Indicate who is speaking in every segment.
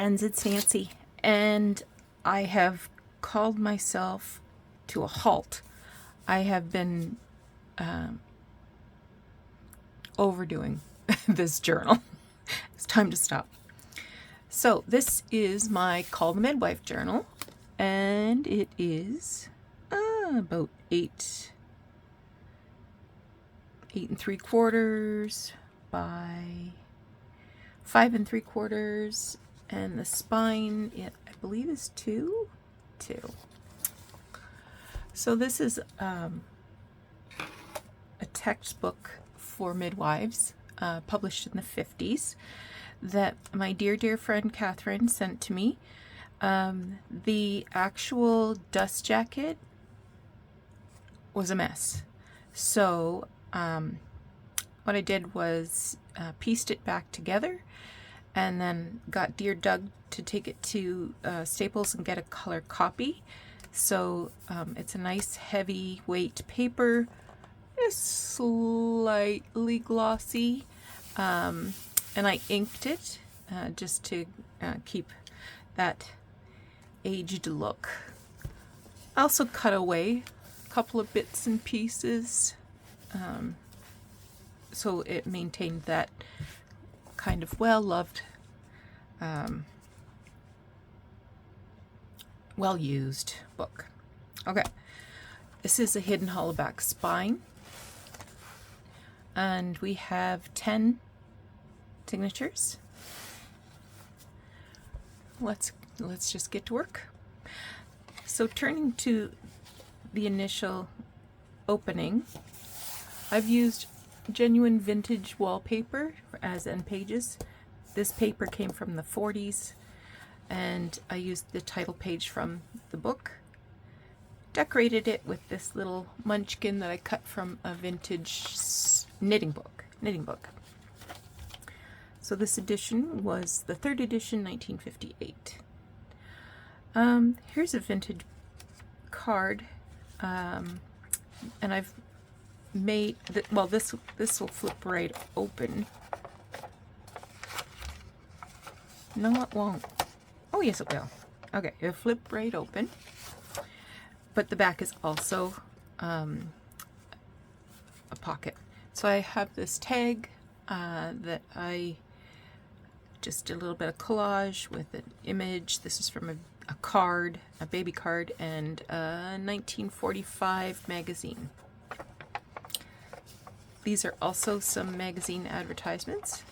Speaker 1: friends, it's Nancy, and I have called myself to a halt. I have been overdoing this journal. It's time to stop. So this is my Call the Midwife journal, and it is about 8 3/4 by 5 3/4, and the spine, I believe, is 2. So this is a textbook for midwives, published in the 50s, that my dear friend Catherine sent to me. The actual dust jacket was a mess, so what I did was pieced it back together, and then got Dear Doug to take it to Staples and get a color copy. So it's a nice heavyweight paper. It's slightly glossy, and I inked it just to keep that aged look. I also cut away a couple of bits and pieces, so it maintained that kind of well-loved, well-used book. Okay, this is a hidden hollowback spine, and we have 10 signatures. Let's just get to work. So turning to the initial opening, I've used genuine vintage wallpaper as end pages. This paper came from the 40s, and I used the title page from the book. Decorated it with this little munchkin that I cut from a vintage knitting book. So this edition was the 3rd edition, 1958. Here's a vintage card, and I've made well, this will flip right open. No, it won't. Oh yes, it will. Okay, it'll flip right open, but the back is also a pocket. So I have this tag that I just did a little bit of collage with an image. This is from a card, a baby card, and a 1945 magazine. These are also some magazine advertisements.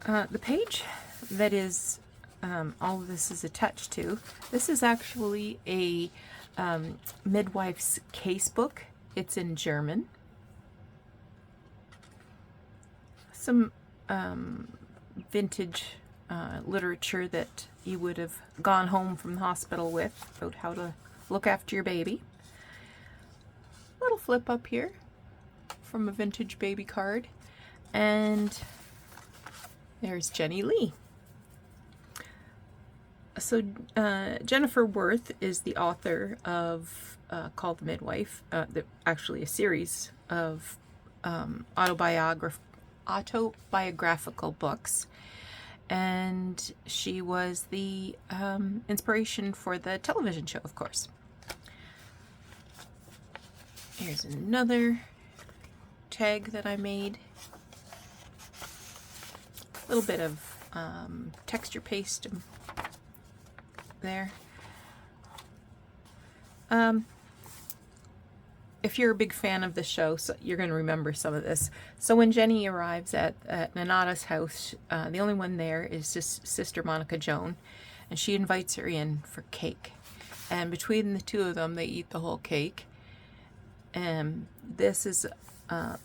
Speaker 1: The page that is all of this is attached to, this is actually a midwife's casebook. It's in German. Some vintage literature that you would have gone home from the hospital with about how to look after your baby. Little flip up here from a vintage baby card, and there's Jenny Lee. So Jennifer Worth is the author of Call the Midwife, actually a series of autobiographical books, and she was the inspiration for the television show, of course. Here's another tag that I made. A little bit of texture paste there. If you're a big fan of the show, so you're going to remember some of this. So when Jenny arrives at Nanada's house, the only one there is just Sister Monica Joan, and she invites her in for cake. And between the two of them, they eat the whole cake. And this is a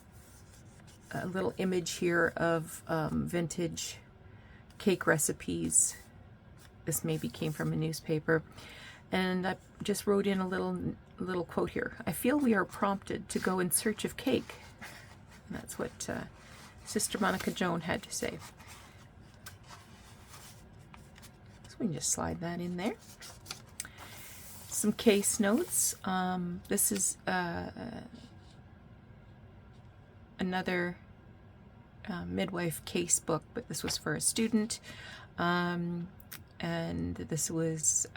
Speaker 1: little image here of vintage cake recipes. This maybe came from a newspaper. And I just wrote in a little quote here. I feel we are prompted to go in search of cake. And that's what Sister Monica Joan had to say. So we can just slide that in there. Some case notes. This is another midwife case book, but this was for a student, and this was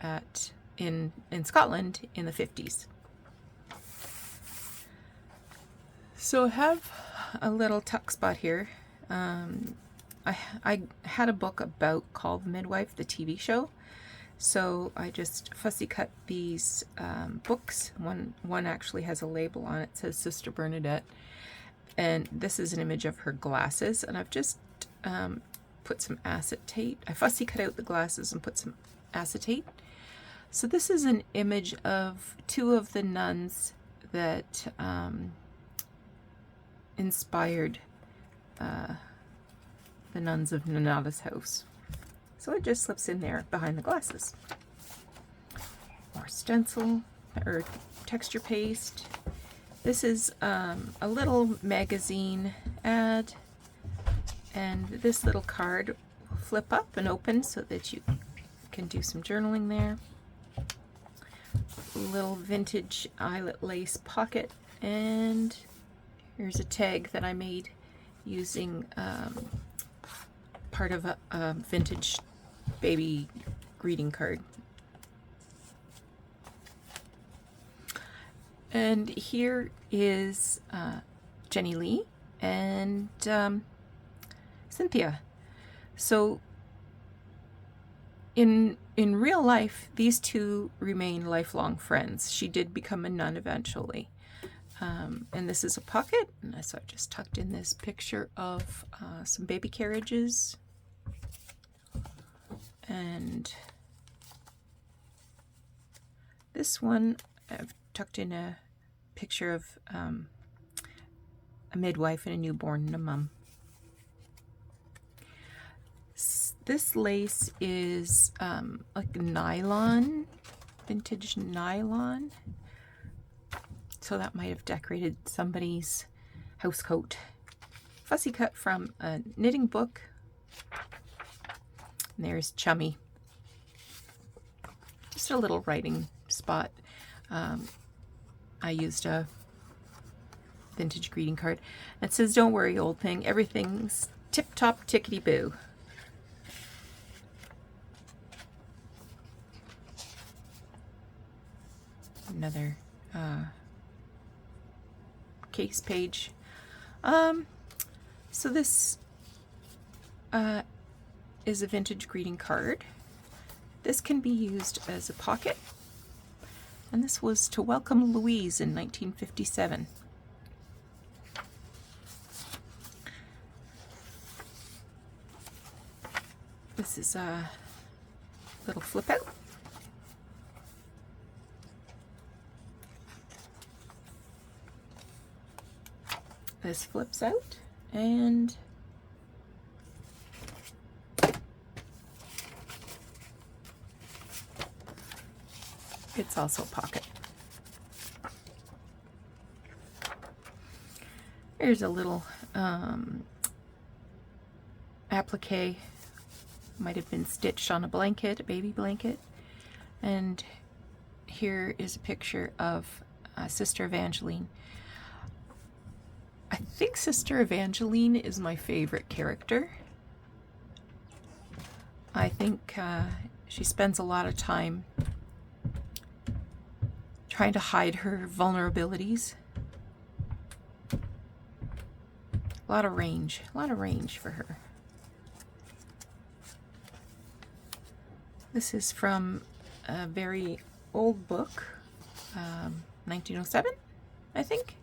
Speaker 1: in Scotland in the 50s. So I have a little tuck spot here. I had a book about called Midwife, the TV show. So I just fussy cut these books. One actually has a label on it, it says Sister Bernadette. And this is an image of her glasses. And I've just put some acetate. I fussy cut out the glasses and put some acetate. So this is an image of two of the nuns that inspired the nuns of Nanada's house. So it just slips in there behind the glasses. More stencil or texture paste. This is a little magazine ad, and this little card will flip up and open so that you can do some journaling there. Little vintage eyelet lace pocket, and here's a tag that I made using part of a vintage baby greeting card. And here is Jenny Lee and Cynthia. So in real life, these two remain lifelong friends. She did become a nun eventually. And this is a pocket, and so I just tucked in this picture of some baby carriages. And this one, I've tucked in a picture of a midwife and a newborn and a mum. This lace is like nylon, vintage nylon. So that might have decorated somebody's house coat. Fussy cut from a knitting book. And there's Chummy. Just a little writing spot. I used a vintage greeting card. It says, "Don't worry, old thing. Everything's tip-top tickety-boo." Another case page. So this is a vintage greeting card. This can be used as a pocket, and this was to welcome Louise in 1957. This is a little flip out. This flips out, and it's also a pocket. Here's a little applique. Might have been stitched on a blanket, a baby blanket. And here is a picture of Sister Evangeline. I think Sister Evangeline is my favorite character. I think she spends a lot of time trying to hide her vulnerabilities. A lot of range for her. This is from a very old book, 1907, I think.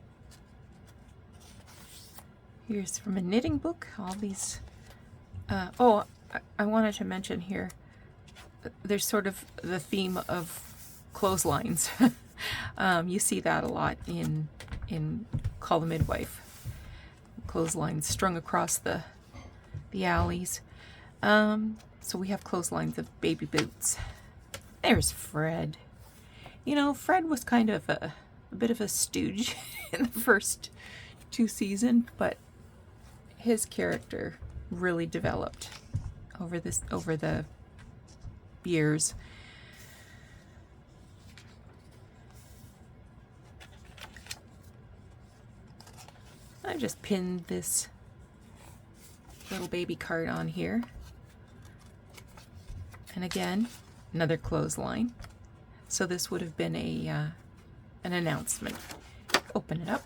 Speaker 1: Here's from a knitting book, all these. I wanted to mention here, there's sort of the theme of clotheslines. You see that a lot in Call the Midwife. Clotheslines strung across the alleys. So we have clotheslines of baby boots. There's Fred. You know, Fred was kind of a bit of a stooge in the first two seasons, but his character really developed over the years. I just pinned this little baby card on here. And again, another clothesline. So this would have been a an announcement. Open it up.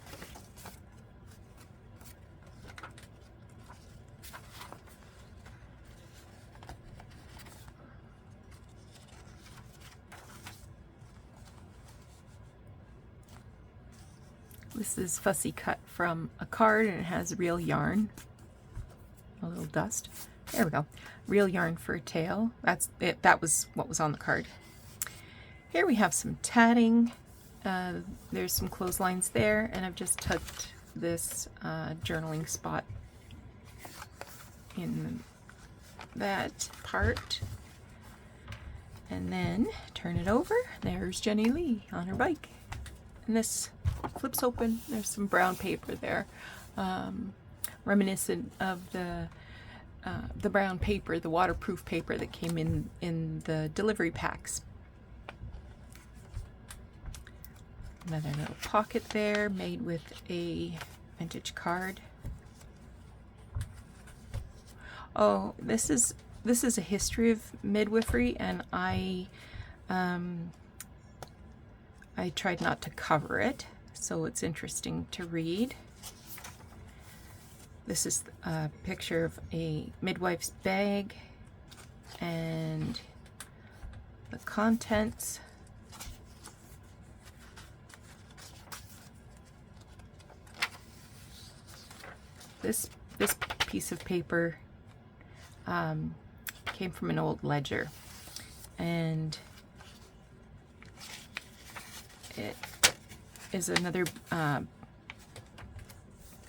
Speaker 1: This is fussy cut from a card, and it has real yarn. A little dust. There we go. Real yarn for a tail. That's it. That was what was on the card. Here we have some tatting. There's some clotheslines there, and I've just tucked this journaling spot in that part. And then turn it over. There's Jenny Lee on her bike. And this flips open. There's some brown paper there, reminiscent of the brown paper, the waterproof paper that came in the delivery packs. Another little pocket there, made with a vintage card. Oh, this is a history of midwifery, and I tried not to cover it, so it's interesting to read. This is a picture of a midwife's bag and the contents. This piece of paper came from an old ledger, and it is another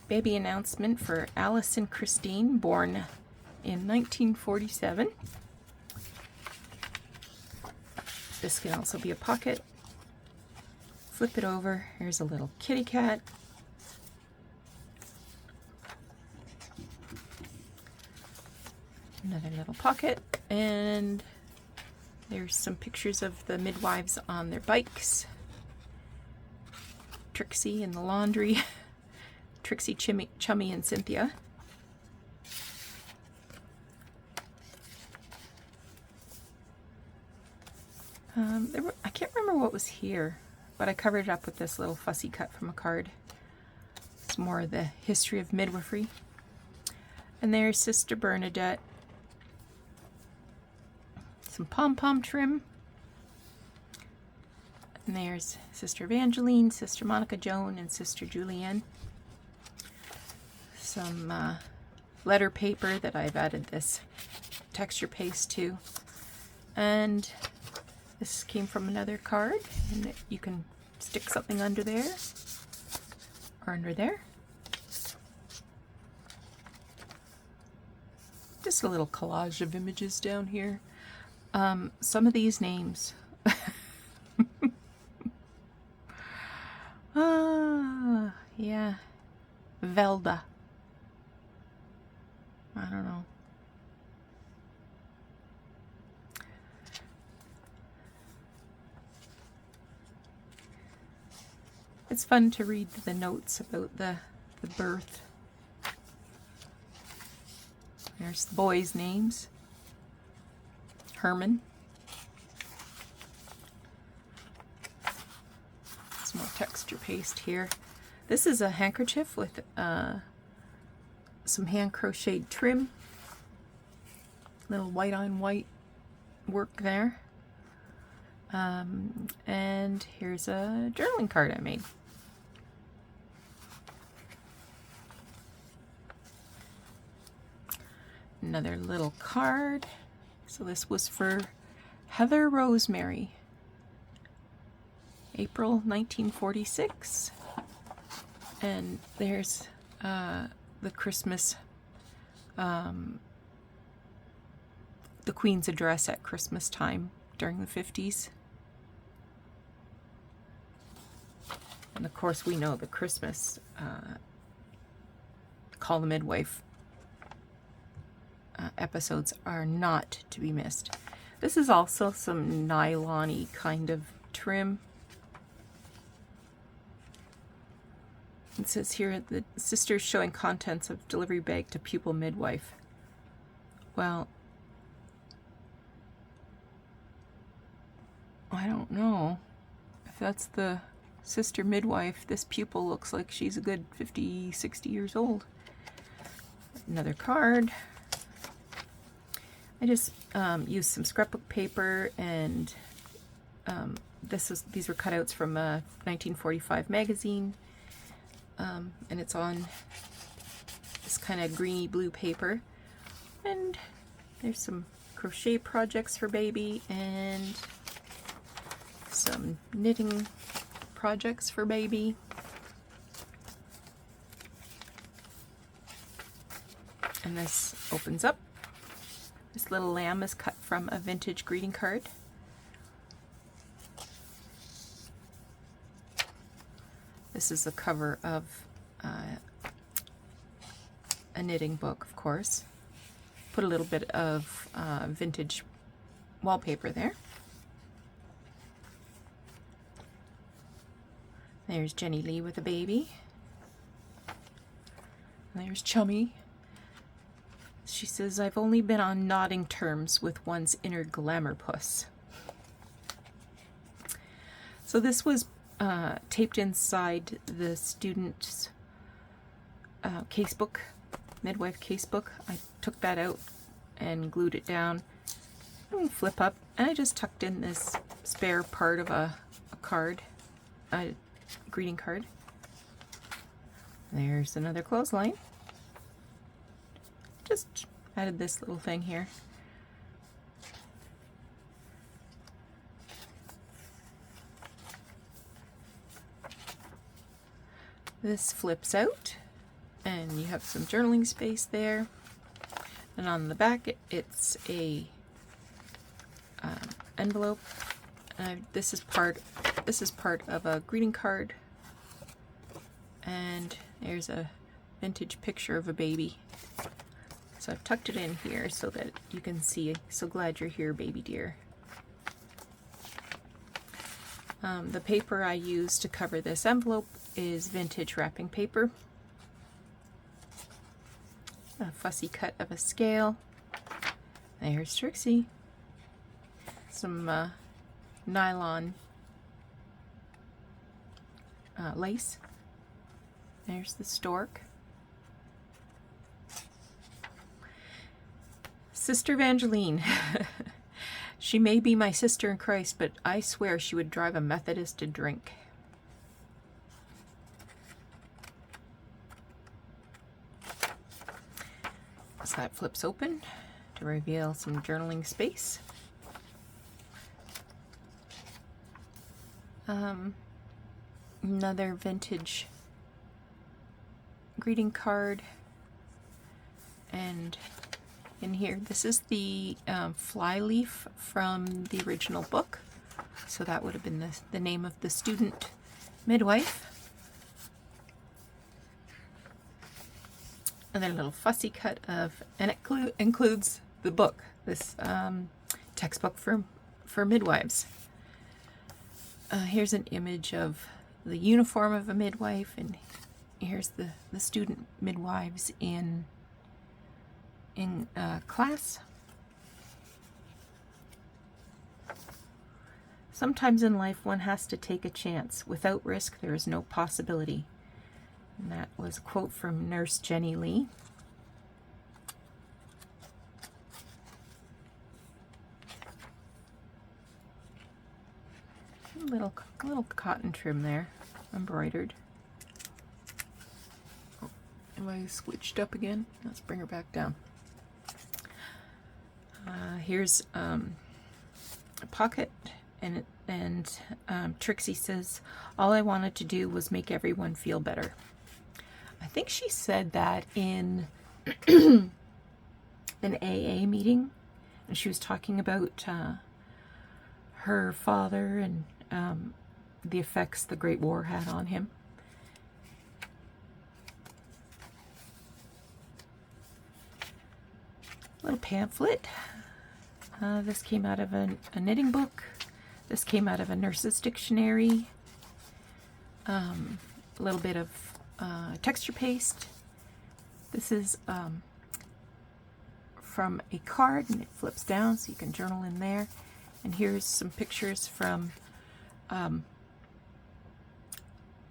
Speaker 1: baby announcement for Allison Christine, born in 1947. This can also be a pocket. Flip it over. Here's a little kitty cat. Another little pocket, and there's some pictures of the midwives on their bikes. Trixie in the laundry. Trixie, Chummy, and Cynthia. I can't remember what was here, but I covered it up with this little fussy cut from a card. It's more of the history of midwifery. And there's Sister Bernadette. Some pom-pom trim. And there's Sister Evangeline, Sister Monica Joan, and Sister Julianne. Some letter paper that I've added this texture paste to. And this came from another card, and you can stick something under there or under there. Just a little collage of images down here. Some of these names. Yeah. Velda. I don't know. It's fun to read the notes about the birth. There's the boys' names. Herman. Some more texture paste here. This is a handkerchief with some hand crocheted trim. Little white on white work there. And here's a journaling card I made. Another little card. So this was for Heather Rosemary, April 1946. And there's the Christmas, the Queen's address at Christmas time during the 50s. And of course we know the Christmas Call the Midwife episodes are not to be missed. This is also some nylon-y kind of trim. It says here, the sisters showing contents of delivery bag to pupil midwife. Well, I don't know if that's the sister midwife. This pupil looks like she's a good 50, 60 years old. Another card. I just used some scrapbook paper, and these were cutouts from a 1945 magazine, and it's on this kind of greeny blue paper. And there's some crochet projects for baby and some knitting projects for baby. And this opens up. This little lamb is cut from a vintage greeting card. This is the cover of a knitting book, of course. Put a little bit of vintage wallpaper there. There's Jenny Lee with a baby. And there's Chummy. She says, I've only been on nodding terms with one's inner glamour puss. So this was taped inside the student's casebook, midwife casebook. I took that out and glued it down. And flip up, and I just tucked in this spare part of a card, a greeting card. There's another clothesline. Just added this little thing here. This flips out, and you have some journaling space there. And on the back, it's a envelope. This is part of a greeting card, and there's a vintage picture of a baby. So I've tucked it in here so that you can see. So glad you're here, baby dear. The paper I used to cover this envelope is vintage wrapping paper. A fussy cut of a scale. There's Trixie. Some nylon lace. There's the stork. Sister Evangeline. She may be my sister in Christ, but I swear she would drive a Methodist to drink. So that flips open to reveal some journaling space. Another vintage greeting card, and in here, this is the fly leaf from the original book, so that would have been the name of the student midwife. And then a little fussy cut of, and it includes the book, this textbook for midwives. Here's an image of the uniform of a midwife, and here's the student midwives in class. Sometimes in life one has to take a chance. Without risk, there is no possibility. And that was a quote from Nurse Jenny Lee. A little cotton trim there, embroidered. Oh, am I switched up again? Let's bring her back down. Here's a pocket, and Trixie says, all I wanted to do was make everyone feel better. I think she said that in an AA meeting, and she was talking about her father and the effects the Great War had on him. Little pamphlet. This came out of a knitting book. This came out of a nurse's dictionary. A little bit of texture paste. This is from a card, and it flips down so you can journal in there. And here's some pictures from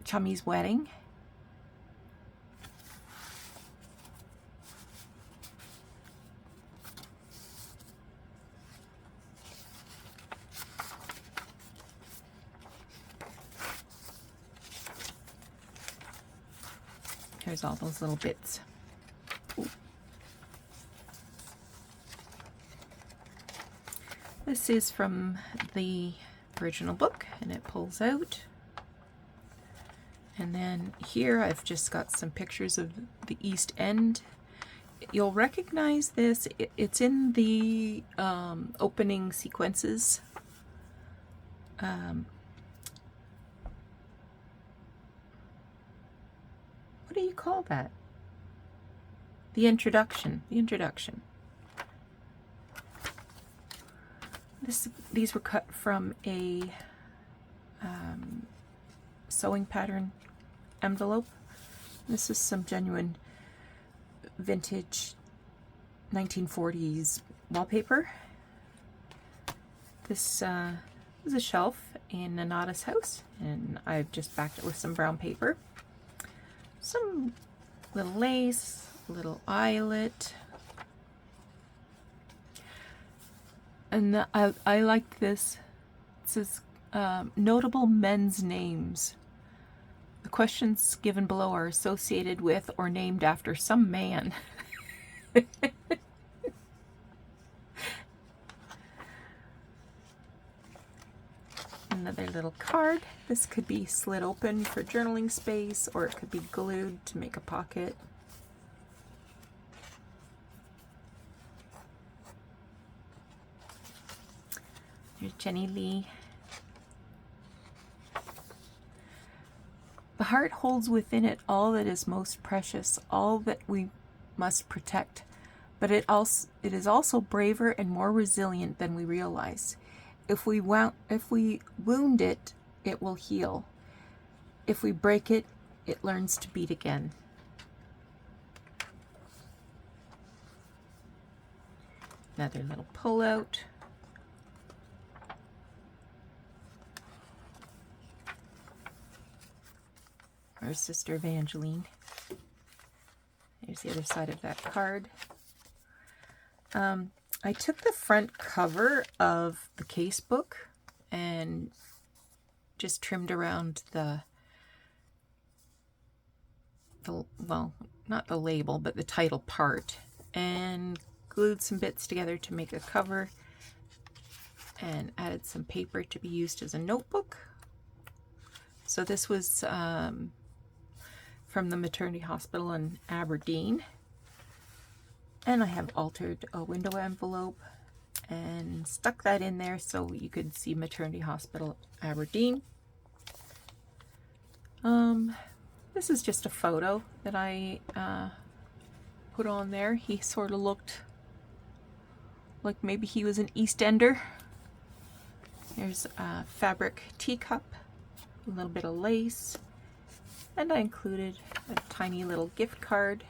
Speaker 1: Chummy's wedding. Here's all those little bits. Ooh. This is from the original book, and it pulls out. And then here I've just got some pictures of the East End. You'll recognize this. It's in the opening sequences. What do you call that? The introduction. The introduction. These were cut from a sewing pattern envelope. This is some genuine vintage 1940s wallpaper. This is a shelf in Nanada's house, and I've just backed it with some brown paper. Some little lace, little eyelet. And I like this. It says notable men's names. The questions given below are associated with or named after some man. Another little card. This could be slit open for journaling space, or it could be glued to make a pocket. Here's Jenny Lee. The heart holds within it all that is most precious, all that we must protect, but it is also braver and more resilient than we realize. If we wound it, it will heal. If we break it, it learns to beat again. Another little pullout. Our sister Evangeline. Here's the other side of that card. I took the front cover of the case book and just trimmed around well, not the label, but the title part, and glued some bits together to make a cover, and added some paper to be used as a notebook. So this was from the maternity hospital in Aberdeen. And I have altered a window envelope and stuck that in there so you could see maternity hospital Aberdeen. This is just a photo that I put on there. He sort of looked like maybe he was an East Ender. There's a fabric teacup, a little bit of lace, and I included a tiny little gift card.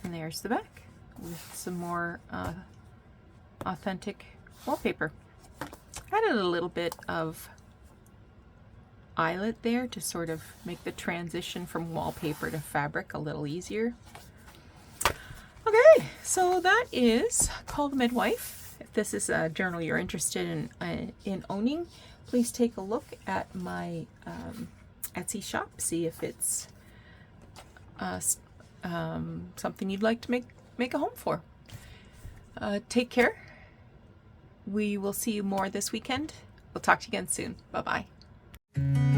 Speaker 1: And there's the back with some more authentic wallpaper. Added a little bit of eyelet there to sort of make the transition from wallpaper to fabric a little easier. Okay, so that is Call the Midwife. If this is a journal you're interested in owning, please take a look at my Etsy shop. See if it's something you'd like to make a home for. Take care. We will see you more this weekend. We'll talk to you again soon. Bye-bye.